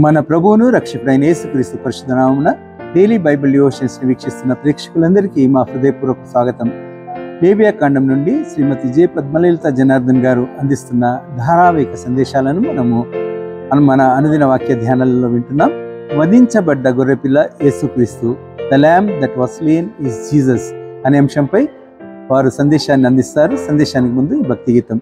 మన ప్రభువును రక్షకుడైన యేసుక్రీస్తు పరిశుద్ధ నామమున డైలీ బైబిల్ డివోషన్స్ ని వీక్షిస్తున్న ప్రేక్షకులందరికీ మా హృదయపూర్వక స్వాగతం. లేవియా కాండం నుండి శ్రీమతి జె పద్మలలిత జనార్దన్ గారు అందిస్తున్న ధారావాహిక సందేశాలను మన అనుదిన వాక్య ధ్యానాలలో వింటున్నాం. వధించబడ్డ గొర్రెపిల్ల యేసుక్రీస్తు, the lamb that was slain is Jesus అనే అంశంపై వారు సందేశాన్ని అందిస్తారు. సందేశానికి ముందు ఈ భక్తి గీతం.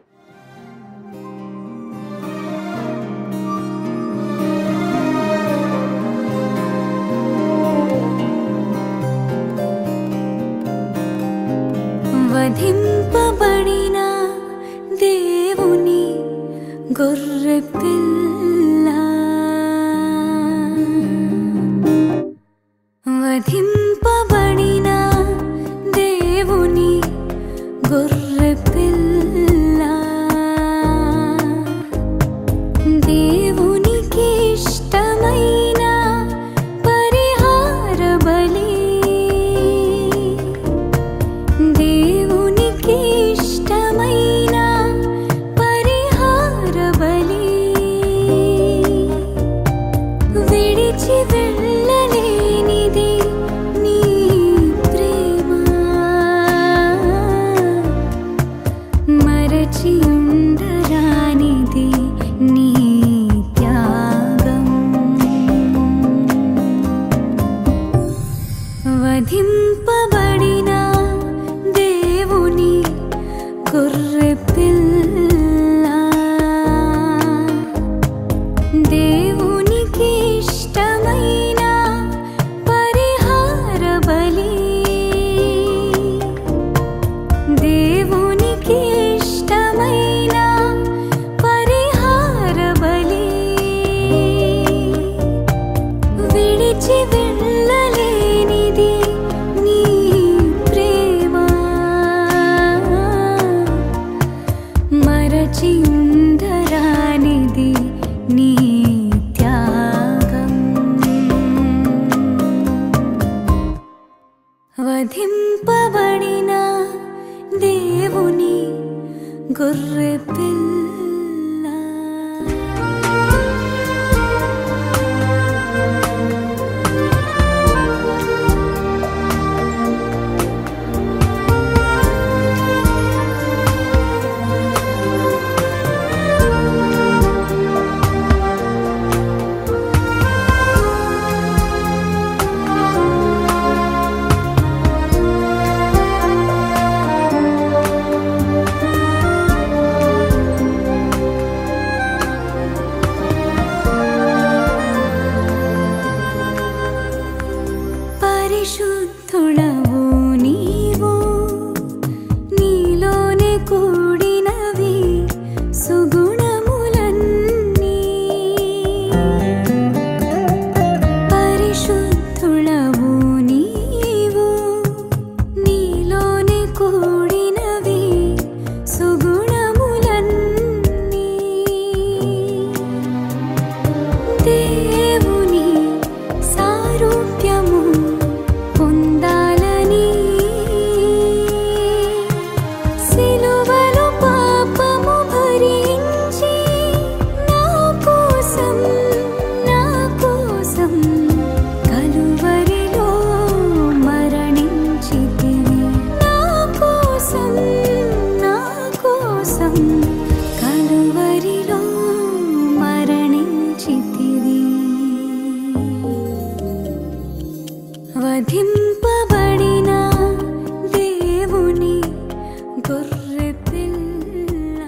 వధింపబడిన దేవుని గొర్రెపిల్ల, వధింపబడిన దేవుని గొర్రెపిల్ల, దేవునికి ఇష్టమైన పరిహార బలి, దేవునికి ఇష్టమైన పరిహార బలి, విడిచి వెళ్ళలేనిది నీ ప్రేమ, మరచి ఉండరానిది నీ త్యాగం. వధింపబడిన దేవుని గొర్రెపిల్ల, దేవునికి ఇష్టమైన పరిహార బలి, దేవునికి ఇష్టమైన పరిహార బలి, విడిచి వెళ్ళలేనిది నీ ప్రేమ, మరచి ఉండరానిది నీ త్యాగం. వధింపబడిన దేవుని గొర్రెపిల్ల. పరిశుద్ధుడవు నీవు, నీలోనే కూడినవి సుగుణములన్నీ. పరిశుద్ధుడవు నీవు, నీలోనే కూడినవి సుగుణములన్నీ. దేవుని సారూప్యము పొందాలని, సిలువలో పాపము భరించి నా కోసం కలువరిలో మరణించితివి. నా కోసం కలువరిలో మరణించితివి. వధింపబడిన దేవుని గొర్రెపిల్ల.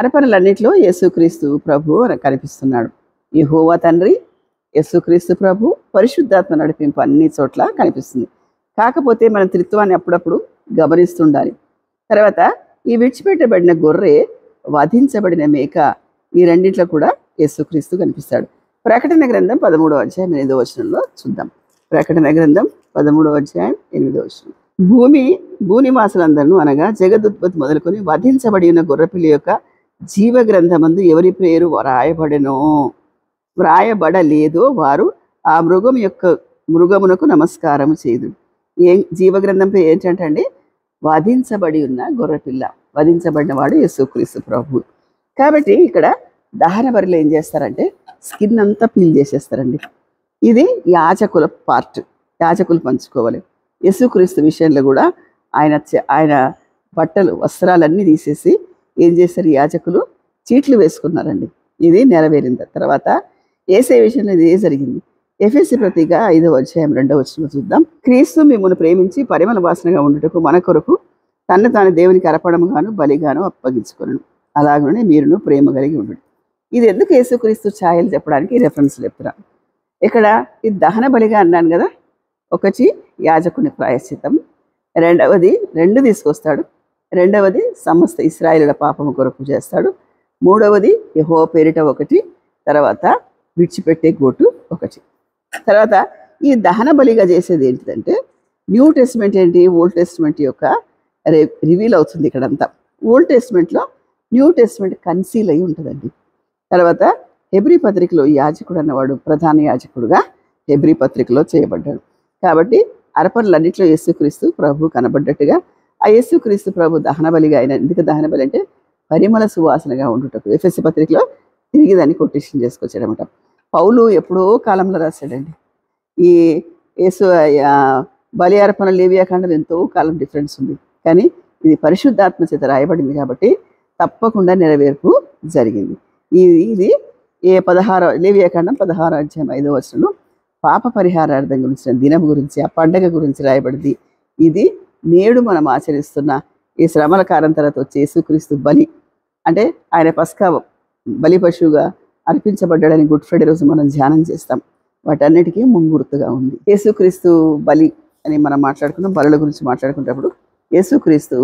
అరపరలన్నిటిలో యేసుక్రీస్తు ప్రభు కనిపిస్తున్నాడు. యెహోవా తండ్రి, యేసుక్రీస్తు ప్రభు, పరిశుద్ధాత్మ నడిపింపు అన్ని చోట్ల కనిపిస్తుంది. కాకపోతే మనం త్రిత్వాన్ని అప్పుడప్పుడు గమనిస్తుండాలి. తర్వాత ఈ విడిచిపెట్టబడిన గొర్రె, వధించబడిన మేక, ఈ రెండిట్లో కూడా యేసుక్రీస్తు కనిపిస్తాడు. ప్రకటన గ్రంథం 13వ అధ్యాయం 8వ వచనంలో చూద్దాం. ప్రకటన గ్రంథం 13వ అధ్యాయం 8వ వచనం. భూనివాసులందరూ అనగా జగదుత్పత్తి మొదలుకొని వధించబడి ఉన్న గొర్రెపిల్ల యొక్క జీవ గ్రంథమందు ఎవరి పేరు వ్రాయబడలేదో వారు ఆ మృగమునకు నమస్కారం చేయదు. జీవగ్రంథం పేరు ఏంటంటే అండి, వధించబడి ఉన్న గొర్రెపిల్ల, వధించబడిన వాడు యేసుక్రీస్తు ప్రభు. కాబట్టి ఇక్కడ దహన బలిలో ఏం చేస్తారంటే స్కిన్ అంతా పీల్ చేసేస్తారండి. ఇది యాజకుల పార్ట్, యాజకులు పంచుకోవాలి. యేసుక్రీస్తు విషయంలో కూడా ఆయన బట్టలు, వస్త్రాలన్నీ తీసేసి ఏం చేస్తారు, యాజకులు చీట్లు వేసుకున్నారండి. ఇది నెరవేరింది. తర్వాత యేసయ్య విషయంలో ఇది జరిగింది. ఎఫెసీ పత్రిక 5వ అధ్యాయం 2వ వచనంలో చూద్దాం. క్రీస్తు మిమ్మల్ని ప్రేమించి పరిమళ వాసనగా ఉండుటకు మన కొరకు తన్ను తాను దేవునికి అర్పణముగాను బలిగాను అప్పగించుకొనెను. అలాగనే మీరును ప్రేమ కలిగి ఉండండి. ఇది ఎందుకు యేసుక్రీస్తు ఛాయలు చెప్పడానికి రెఫరెన్స్ చెప్తున్నాను. ఇక్కడ ఇది దహన బలిగా అన్నాను కదా. ఒకటి యాజకుని ప్రాయశ్చితం, రెండవది 2 తీసుకొస్తాడు, రెండవది సమస్త ఇశ్రాయేలుల పాపము కొరకు చేస్తాడు, మూడవది యెహోవా పేరిట 1, తర్వాత విడిచిపెట్టే గోటు 1. తర్వాత ఈ దహన బలిగా చేసేది ఏంటిదంటే న్యూ టెస్ట్మెంట్ ఏంటి, ఓల్డ్ టెస్ట్మెంట్ యొక్క రివీల్ అవుతుంది ఇక్కడంతా. ఓల్డ్ టెస్ట్మెంట్లో న్యూ టెస్ట్మెంట్ కన్సీల్ అయి ఉంటుందండి. తర్వాత హెబ్రీ పత్రికలో యాజకుడు అన్నవాడు ప్రధాన యాజకుడుగా హెబ్రీ పత్రికలో చేయబడ్డాడు. కాబట్టి అర్పణలన్నింటిలో యేసుక్రీస్తు ప్రభు కనబడ్డట్టుగా ఆ యేసుక్రీస్తు ప్రభు దహన బలిగా అయిన, ఎందుకు దహన బలి అంటే పరిమళ సువాసనగా ఉండుటకు. ఎఫెసీ పత్రికలో తిరిగి దాన్ని కొటేషన్ చేసుకొచ్చాడనమాట. పౌలు ఎప్పుడో కాలంలో రాశాడండి. ఈ యేసు బలి అర్పణ లేవియాకాండం ఎంతో కాలం డిఫరెన్స్ ఉంది, కానీ ఇది పరిశుద్ధాత్మ చేత రాయబడింది కాబట్టి తప్పకుండా నెరవేర్పు జరిగింది. ఇది లేవియాకాండం 16వ అధ్యాయం 5వ వచనంలో పాప పరిహారార్థం గురించిన దినం గురించి, ఆ పండగ గురించి రాయబడింది. ఇది నేడు మనం ఆచరిస్తున్న ఈ శ్రమల కాలం తర్వాత వచ్చే యేసుక్రీస్తు బలి, అంటే ఆయన పస్కా బలి పశువుగా అర్పించబడ్డాడని గుడ్ ఫ్రైడే రోజు మనం ధ్యానం చేస్తాం. వాటన్నిటికీ ముంగుర్తుగా ఉంది. యేసుక్రీస్తు బలి అని మనం మాట్లాడుకున్నాం. బలుల గురించి మాట్లాడుకునేటప్పుడు యేసుక్రీస్తు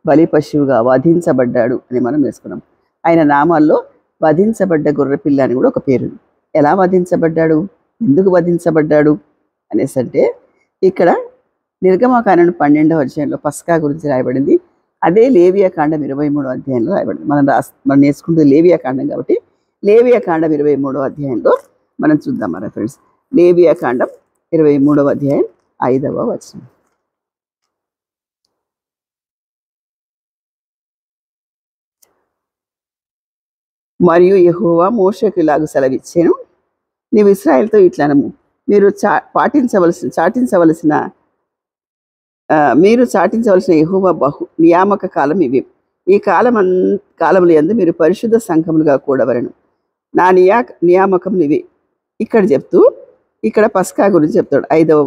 బలి పశువుగా వధించబడ్డాడు అని మనం వేసుకున్నాం. ఆయన నామాల్లో వధించబడ్డ గొర్రెపిల్ల అని కూడా ఒక పేరు. ఎలా వధించబడ్డాడు, ఎందుకు వధించబడ్డాడు అనేసి అంటే ఇక్కడ నిర్గమకాండం 12వ అధ్యాయంలో పస్కా గురించి రాయబడింది. అదే లేవియాకాండం 23వ అధ్యాయంలో రాయబడింది. మనం నేర్చుకుంటుంది లేవియాకాండం కాబట్టి లేవియాకాండం 23వ అధ్యాయంలో మనం చూద్దాం మన ఫ్రెండ్స్. లేవియాకాండం 23వ అధ్యాయం 5వ వచనం. మరియు యెహోవా మోషేకు ఇలాగు సెలవిచ్చాను, నీవు ఇశ్రాయేలుతో ఇట్లనము, మీరు చాటించవలసిన యెహోవా నియామక కాలం ఇవి. ఈ కాలముల యందు మీరు పరిశుద్ధ సంఘములుగా కూడవలెను. నా నియామకములు ఇవి. ఇక్కడ చెప్తూ ఇక్కడ పస్కా గురించి చెప్తాడు 5వ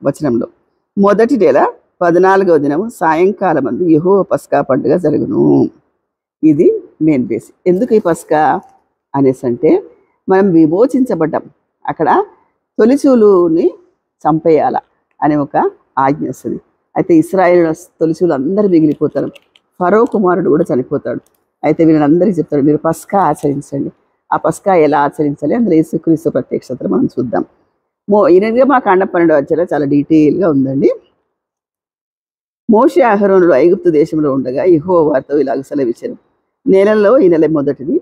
వచనంలో. మొదటి నెల 14వ దినము సాయంకాలం అందు యెహోవా పస్కా పండుగ జరుగును. ఇది మెయిన్ బేస్. ఎందుకు ఈ పస్కా అనేసి అంటే మనం విమోచించబడ్డాం. అక్కడ తొలిచూలుని చంపేయాల అనే ఒక ఆజ్ఞ వస్తుంది. అయితే ఇశ్రాయేలు తొలిచూలు అందరూ మిగిలిపోతారు. ఫరో కుమారుడు కూడా చనిపోతాడు. అయితే వీళ్ళందరికీ చెప్తాడు, మీరు పస్కా ఆచరించండి. ఆ పస్కా ఎలా ఆచరించాలి అందులో యేసుక్రీస్తు ప్రత్యక్షతను మనం చూద్దాం. నిర్గమకాండం 12వ అధ్యాయంలో చాలా డీటెయిల్గా ఉందండి. మోషే అహరోనులు ఐగుప్తు దేశంలో ఉండగా యెహోవా వారితో ఇలాగ సెలవిచ్చారు, నెలలో ఈ నెల మొదటిది,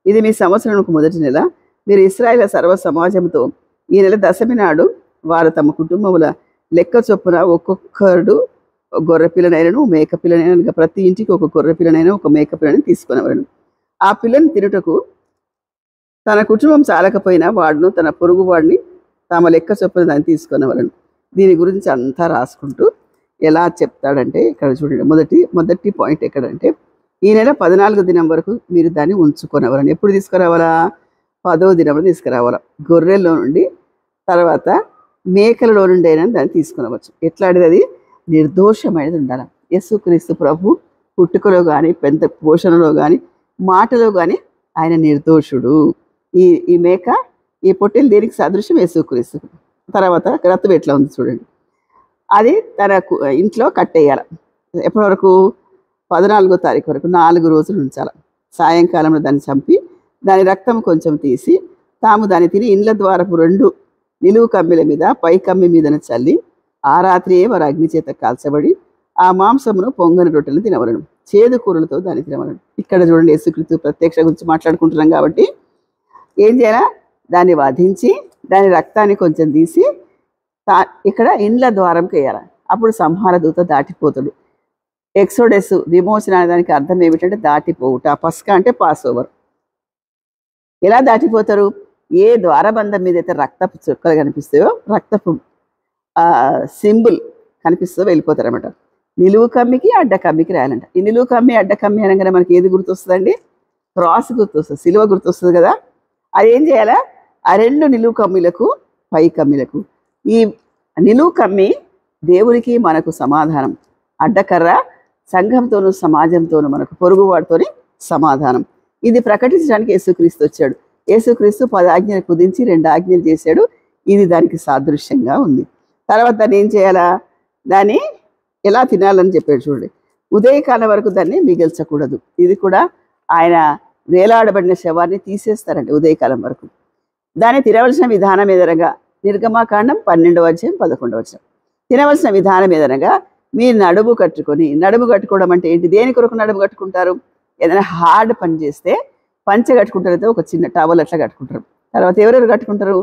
ఇది మీ సంవత్సరానికి మొదటి నెల. మీరు ఇశ్రాయేలు సర్వ సమాజంతో ఈ నెల దశమి నాడు వారు తమ కుటుంబముల లెక్క చొప్పున ఒక్కొక్కడు గొర్రెపిల్లనైనను మేకపిల్లనైనా, ప్రతి ఇంటికి ఒక గొర్రెపిల్లనైనా ఒక మేకపిల్లని తీసుకునేవారు. ఆ పిల్లని తినుటకు తన కుటుంబం చాలకపోయినా వాడును తన పొరుగు వాడిని తమ లెక్క చొప్పున దాన్ని తీసుకునేవాళ్ళను. దీని గురించి అంతా రాసుకుంటూ ఎలా చెప్తాడంటే ఇక్కడ చూడండి. మొదటి పాయింట్ ఎక్కడంటే ఈ నెల 14వ దినం వరకు మీరు దాన్ని ఉంచుకునేవాళ్ళని. ఎప్పుడు తీసుకురావాలా? 10వ దినంలో తీసుకురావాలా. గొర్రెల్లో నుండి తర్వాత మేకలలో నుండి అయినా దాన్ని తీసుకునవచ్చు. ఎట్లాంటిది? అది నిర్దోషమైనది ఉండాలి. యేసుక్రీస్తు ప్రభు పుట్టుకలో కానీ పెద్ద పోషణలో కానీ మాటలో కానీ ఆయన నిర్దోషుడు. ఈ మేక ఈ పొట్టేలు దేనికి సాదృశ్యం? యేసుక్రీస్తు. తర్వాత రత్తు ఎట్లా ఉంది చూడండి. అది తన ఇంట్లో కట్టేయాలి. ఎప్పటి వరకు? 14వ తారీఖు వరకు 4 రోజులు ఉంచాలి. సాయంకాలంలో దాన్ని చంపి దాని రక్తం కొంచెం తీసి తాము దాన్ని తిని ఇండ్ల ద్వారపు 2 నిలువు కమ్మిల మీద పై కమ్మి మీదన చల్లి ఆ రాత్రియే వారు అగ్ని చేత కాల్చబడి ఆ మాంసమును పొంగని రొట్టెలు తినవలను, చేదు కూరలతో దాన్ని తినవలను. ఇక్కడ చూడండి, యేసుక్రీస్తు ప్రత్యక్ష గురించి మాట్లాడుకుంటున్నాం కాబట్టి ఏం చేయాలా, దాన్ని వధించి దాని రక్తాన్ని కొంచెం తీసి ఇక్కడ ఇండ్ల ద్వారంకి వేయాలి. అప్పుడు సంహార దూత దాటిపోతాడు. ఎక్సోడెస్ విమోచన అనే దానికి అర్థం ఏమిటంటే దాటిపోవుట. పస్కా అంటే పాస్ ఓవర్. ఎలా దాటిపోతారు? ఏ ద్వారబంధం మీద అయితే రక్తపు చుక్కలు కనిపిస్తాయో, రక్తపు సింబుల్ కనిపిస్తుందో వెళ్ళిపోతారు అనమాట. నిలువు కమ్మికి అడ్డ కమ్మికి రాయాలంట. ఈ నిలువు కమ్మి అడ్డ కమ్మి అనగానే మనకి ఏది గుర్తొస్తుందండి? క్రాస్ గుర్తొస్తుంది, సిలువ గుర్తొస్తుంది కదా. అది ఏం చేయాలా, ఆ 2 నిలువు కమ్మిలకు పై కమ్మిలకు. ఈ నిలువు కమ్మి దేవునికి మనకు సమాధానం, అడ్డకర్ర సంఘంతోనూ సమాజంతోనూ మనకు పొరుగువాడితోని సమాధానం. ఇది ప్రకటించడానికి యేసుక్రీస్తు వచ్చాడు. యేసుక్రీస్తు 10 ఆజ్ఞలు కుదించి 2 ఆజ్ఞలు చేశాడు. ఇది దానికి సాదృశ్యంగా ఉంది. తర్వాత దాన్ని ఏం చేయాలా, దాన్ని ఎలా తినాలని చెప్పాడు చూడండి. ఉదయకాలం వరకు దాన్ని మిగిల్చకూడదు. ఇది కూడా ఆయన వేలాడబడిన శవాన్ని తీసేస్తారండి ఉదయకాలం వరకు. దాన్ని తినవలసిన విధానం ఏదనగా నిర్గమాకాండం 12వ అధ్యాయం 11వ వచనం. తినవలసిన విధానం ఏదనగా మీరు నడుము కట్టుకొని, నడుము కట్టుకోవడం అంటే ఏంటి? దేని కొరకు నడుము కట్టుకుంటారు? ఏదైనా హార్డ్ పని చేస్తే పంచె కట్టుకుంటారైతే ఒక చిన్న టవల్ అట్లా కట్టుకుంటారు. తర్వాత ఎవరెవరు కట్టుకుంటారు?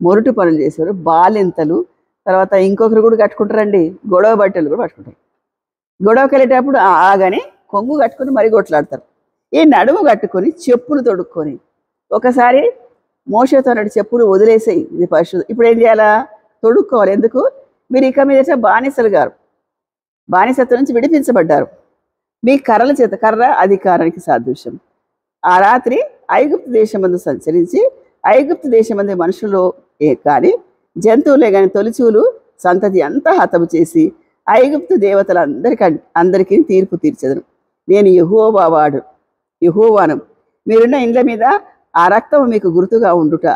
మొరుటు పనులు చేసేవారు, బాలింతలు, తర్వాత ఇంకొకరు కూడా కట్టుకుంటారండి, గొడవ బట్టలు కూడా పట్టుకుంటారు. గొడవకి వెళ్ళేటప్పుడు ఆగానే కొంగు కట్టుకొని మరీ కొట్లాడతారు. ఈ నడుము కట్టుకొని చెప్పులు తొడుక్కొని, ఒకసారి మోషేతో నాటి చెప్పులు వదిలేసేయి, ఇది పరిశుద్ధం. ఇప్పుడు ఏం చేయాలా? తొడుక్కోవాలి. ఎందుకు? మీరు ఇక మీద బానిసలు గారు, బానిసత్వం నుంచి విడిపించబడ్డారు. మీ కర్రల చేత, కర్ర అధికారానికి సాదృశ్యం. ఆ రాత్రి ఐగుప్తు దేశమందు సంచరించి ఐగుప్తు దేశమంది మనుషులు కానీ జంతువులే కానీ తొలిచూలు సంతతి అంతా హతము చేసి ఐగుప్తు అందరికీ తీర్పు తీర్చెదను. నేను యెహోవాను. మీరున్న ఇండ్ల మీద ఆ రక్తం మీకు గుర్తుగా ఉండుట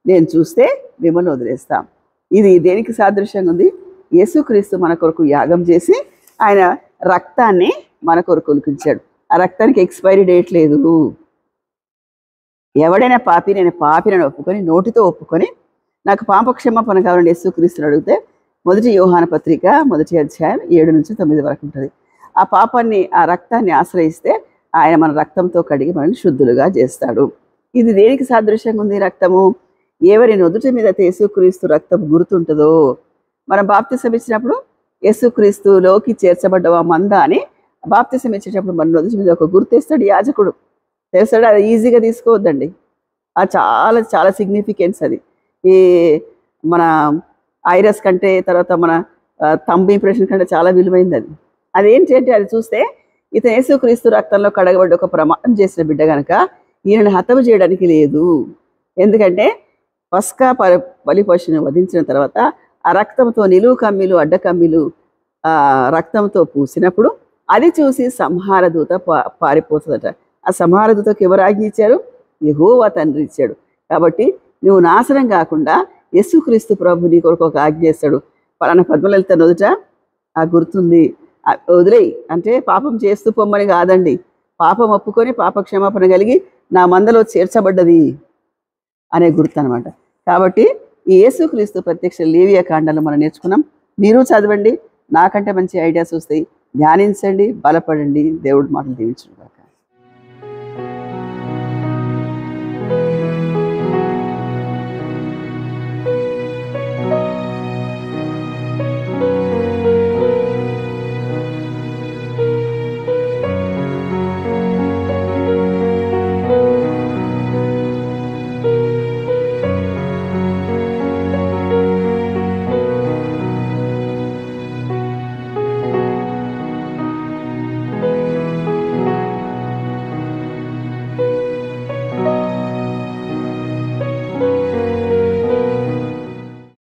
నేను చూస్తే మిమ్మల్ని వదిలేస్తాం. ఇది దేనికి సాదృశ్యంగా ఉంది? యేసుక్రీస్తు మన కొరకు యాగం చేసి ఆయన రక్తాన్ని మన కొరకు ఉలికించాడు. ఆ రక్తానికి ఎక్స్పైరీ డేట్ లేదు. ఎవడైనా పాపి, నేను పాపినని ఒప్పుకొని నోటితో ఒప్పుకొని నాకు పాపక్షమాపణ కావాలని యేసుక్రీస్తుని అడిగితే 1 యోహాను పత్రిక 1వ అధ్యాయం 7 నుంచి 9 వరకు ఉంటుంది. ఆ పాపాన్ని, ఆ రక్తాన్ని ఆశ్రయిస్తే ఆయన మన రక్తంతో కడిగి మనల్ని శుద్ధులుగా చేస్తాడు. ఇది దేనికి సాదృశ్యంగా ఉంది? రక్తము ఎవరి నుదుటి మీద యేసుక్రీస్తు రక్తం గుర్తుంటుందో, మనం బాప్తిసం ఇచ్చినప్పుడు యేసుక్రీస్తులోకి చేర్చబడ్డవా మంద అని బాప్తిసం ఇచ్చేటప్పుడు మన నుదుటి మీద ఒక గుర్తేస్తాడు యాజకుడు. తెలుస్తాడు. అది ఈజీగా తీసుకోవద్దండి. అది చాలా చాలా సిగ్నిఫికెన్స్. అది ఈ మన ఐరస్ కంటే, తర్వాత మన థంబ్ ఇంప్రెషన్ కంటే చాలా విలువైంది అది. అదేంటంటే అది చూస్తే ఇతను యేసుక్రీస్తు రక్తంలో కడగబడ్డ ఒక ప్రమాణం చేసిన బిడ్డ కనుక ఈయనని హతము చేయడానికి లేదు. ఎందుకంటే పస్కా బలి పశువుని వధించిన తర్వాత ఆ రక్తంతో నిలువు కమ్మిలు, అడ్డ కమ్మిలు రక్తంతో పూసినప్పుడు అది చూసి సంహార దూత పారిపోతుందట. ఆ సంహార దూతకు ఎవరు ఆజ్ఞ ఇచ్చారు? యెహోవా తండ్రి ఇచ్చాడు. కాబట్టి నువ్వు నాశనం కాకుండా యేసుక్రీస్తు ప్రభు నీ కొరకు ఒక ఆజ్ఞ చేస్తాడు. పలానా పద్మలలిత నుదుట ఆ గుర్తుంది, వదిలేయి అంటే పాపం చేస్తూ పొమ్మని కాదండి. పాపం ఒప్పుకొని పాప క్షమాపణ కలిగి నా మందలో చేర్చబడ్డది అనే గుర్తు అనమాట. కాబట్టి ఈ యేసుక్రీస్తు ప్రత్యక్ష లేవియా కాండాలు మనం నేర్చుకున్నాం. మీరు చదవండి, నాకంటే మంచి ఐడియాస్ వస్తాయి. ధ్యానించండి, బలపడండి. దేవుడి మాటలు దీవించుకుంటారు.